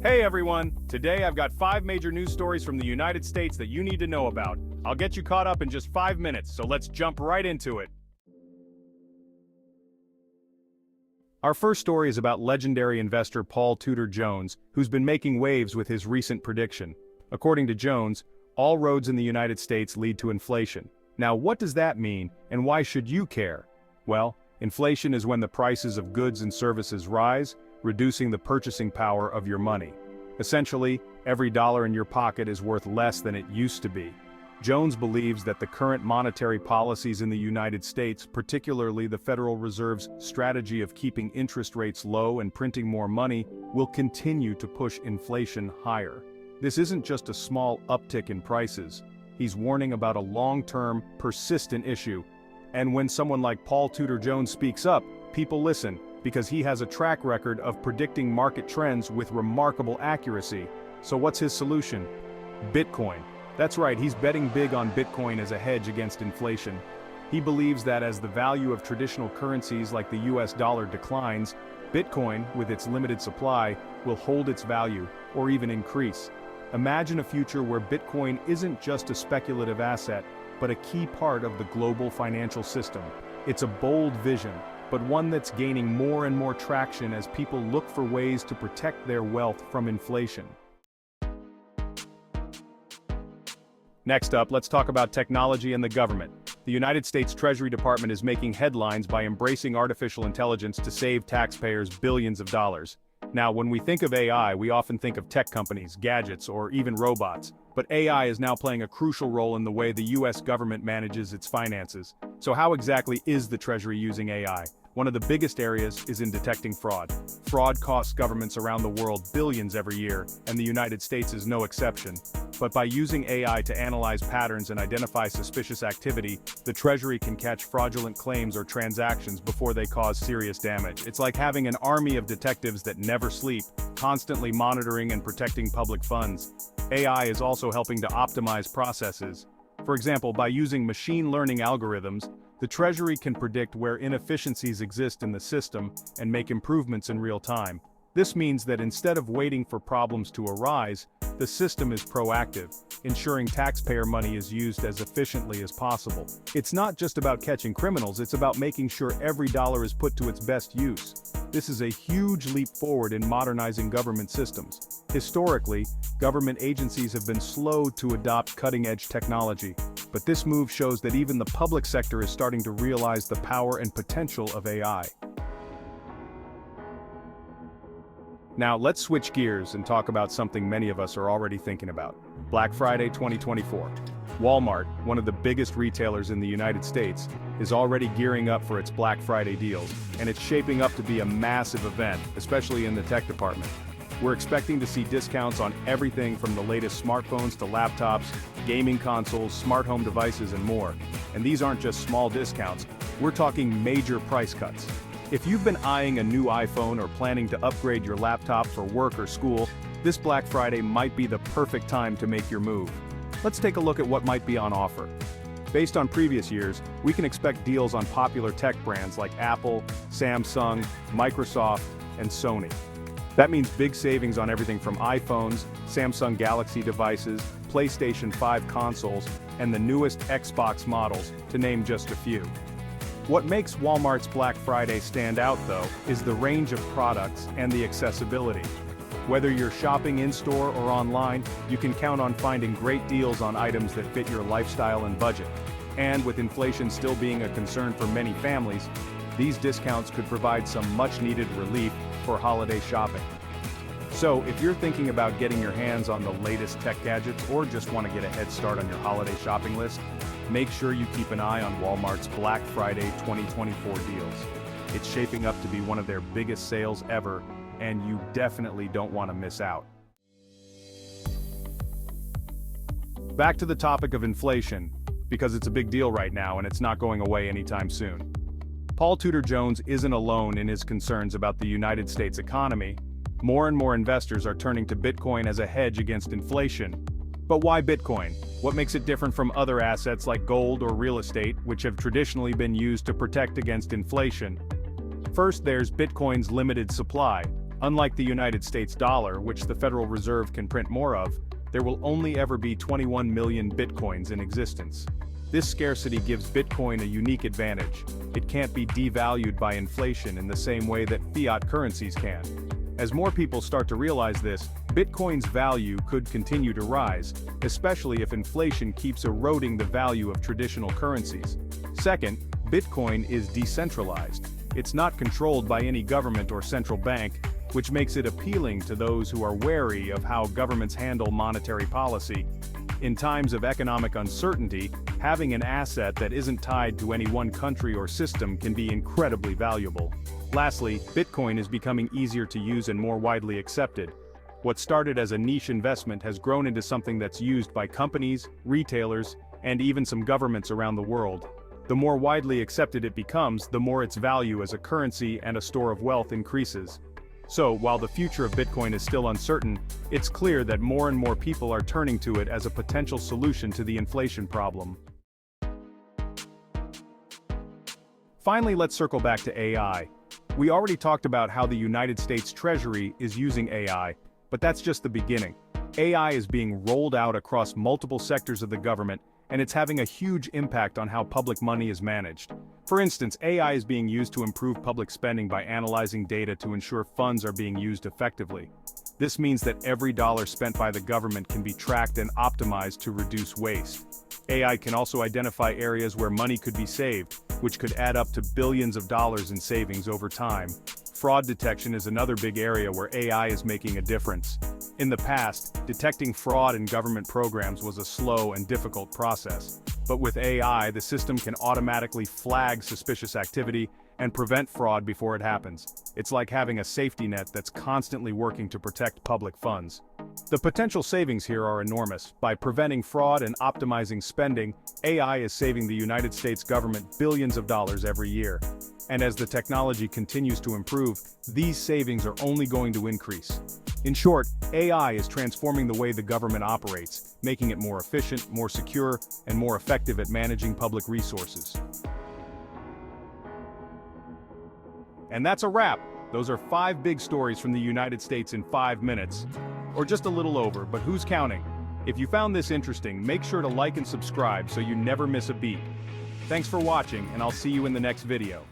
Hey everyone! Today I've got 5 major news stories from the United States that you need to know about. I'll get you caught up in just 5 minutes, so let's jump right into it. Our first story is about legendary investor Tudor Jones, who's been making waves with his recent prediction. According to Jones, all roads in the United States lead to inflation. Now, what does that mean, and why should you care? Well, inflation is when the prices of goods and services rise, reducing the purchasing power of your money. Essentially, every dollar in your pocket is worth less than it used to be. Jones believes that the current monetary policies in the United States, particularly the Federal Reserve's strategy of keeping interest rates low and printing more money, will continue to push inflation higher. This isn't just a small uptick in prices. He's warning about a long-term, persistent issue. And when someone like Tudor Jones speaks up, people listen, because he has a track record of predicting market trends with remarkable accuracy. So what's his solution? Bitcoin. That's right, he's betting big on Bitcoin as a hedge against inflation. He believes that as the value of traditional currencies like the US dollar declines, Bitcoin, with its limited supply, will hold its value, or even increase. Imagine a future where Bitcoin isn't just a speculative asset, but a key part of the global financial system. It's a bold vision, but one that's gaining more and more traction as people look for ways to protect their wealth from inflation. Next up, let's talk about technology and the government. The United States Treasury Department is making headlines by embracing artificial intelligence to save taxpayers billions of dollars. Now, when we think of AI, we often think of tech companies, gadgets, or even robots. But AI is now playing a crucial role in the way the US government manages its finances. So how exactly is the Treasury using AI? One of the biggest areas is in detecting fraud. Fraud costs governments around the world billions every year, and the United States is no exception. But by using AI to analyze patterns and identify suspicious activity, the Treasury can catch fraudulent claims or transactions before they cause serious damage. It's like having an army of detectives that never sleep, constantly monitoring and protecting public funds. AI is also helping to optimize processes. For example, by using machine learning algorithms, the Treasury can predict where inefficiencies exist in the system and make improvements in real time. This means that instead of waiting for problems to arise, the system is proactive, ensuring taxpayer money is used as efficiently as possible. It's not just about catching criminals, it's about making sure every dollar is put to its best use. This is a huge leap forward in modernizing government systems. Historically, government agencies have been slow to adopt cutting-edge technology, but this move shows that even the public sector is starting to realize the power and potential of AI. Now let's switch gears and talk about something many of us are already thinking about. Black Friday 2024. Walmart, one of the biggest retailers in the United States, is already gearing up for its Black Friday deals, and it's shaping up to be a massive event, especially in the tech department. We're expecting to see discounts on everything from the latest smartphones to laptops, gaming consoles, smart home devices, and more. And these aren't just small discounts, we're talking major price cuts. If you've been eyeing a new iPhone or planning to upgrade your laptop for work or school, this Black Friday might be the perfect time to make your move. Let's take a look at what might be on offer. Based on previous years, we can expect deals on popular tech brands like Apple, Samsung, Microsoft, and Sony. That means big savings on everything from iPhones, Samsung Galaxy devices, PlayStation 5 consoles, and the newest Xbox models, to name just a few. What makes Walmart's Black Friday stand out, though, is the range of products and the accessibility. Whether you're shopping in-store or online, you can count on finding great deals on items that fit your lifestyle and budget. And with inflation still being a concern for many families, these discounts could provide some much-needed relief for holiday shopping. So, if you're thinking about getting your hands on the latest tech gadgets or just want to get a head start on your holiday shopping list, make sure you keep an eye on Walmart's Black Friday 2024 deals. It's shaping up to be one of their biggest sales ever, and you definitely don't want to miss out. Back to the topic of inflation, because it's a big deal right now and it's not going away anytime soon. Tudor Jones isn't alone in his concerns about the United States economy. More and more investors are turning to Bitcoin as a hedge against inflation. But why Bitcoin? What makes it different from other assets like gold or real estate, which have traditionally been used to protect against inflation? First, there's Bitcoin's limited supply. Unlike the United States dollar, which the Federal Reserve can print more of, there will only ever be 21 million bitcoins in existence. This scarcity gives Bitcoin a unique advantage. It can't be devalued by inflation in the same way that fiat currencies can. As more people start to realize this, Bitcoin's value could continue to rise, especially if inflation keeps eroding the value of traditional currencies. Second, Bitcoin is decentralized. It's not controlled by any government or central bank, which makes it appealing to those who are wary of how governments handle monetary policy. In times of economic uncertainty, having an asset that isn't tied to any one country or system can be incredibly valuable. Lastly, Bitcoin is becoming easier to use and more widely accepted. What started as a niche investment has grown into something that's used by companies, retailers, and even some governments around the world. The more widely accepted it becomes, the more its value as a currency and a store of wealth increases. So, while the future of Bitcoin is still uncertain, it's clear that more and more people are turning to it as a potential solution to the inflation problem. Finally, let's circle back to AI. We already talked about how the United States Treasury is using AI, but that's just the beginning. AI is being rolled out across multiple sectors of the government, and it's having a huge impact on how public money is managed. For instance, AI is being used to improve public spending by analyzing data to ensure funds are being used effectively. This means that every dollar spent by the government can be tracked and optimized to reduce waste. AI can also identify areas where money could be saved, which could add up to billions of dollars in savings over time. Fraud detection is another big area where AI is making a difference. In the past, detecting fraud in government programs was a slow and difficult process. But with AI, the system can automatically flag suspicious activity and prevent fraud before it happens. It's like having a safety net that's constantly working to protect public funds. The potential savings here are enormous. By preventing fraud and optimizing spending, AI is saving the United States government billions of dollars every year. And as the technology continues to improve, these savings are only going to increase. In short, AI is transforming the way the government operates, making it more efficient, more secure, and more effective at managing public resources. And that's a wrap. Those are 5 big stories from the United States in 5 minutes. Or just a little over, but who's counting? If you found this interesting, make sure to like and subscribe so you never miss a beat. Thanks for watching, and I'll see you in the next video.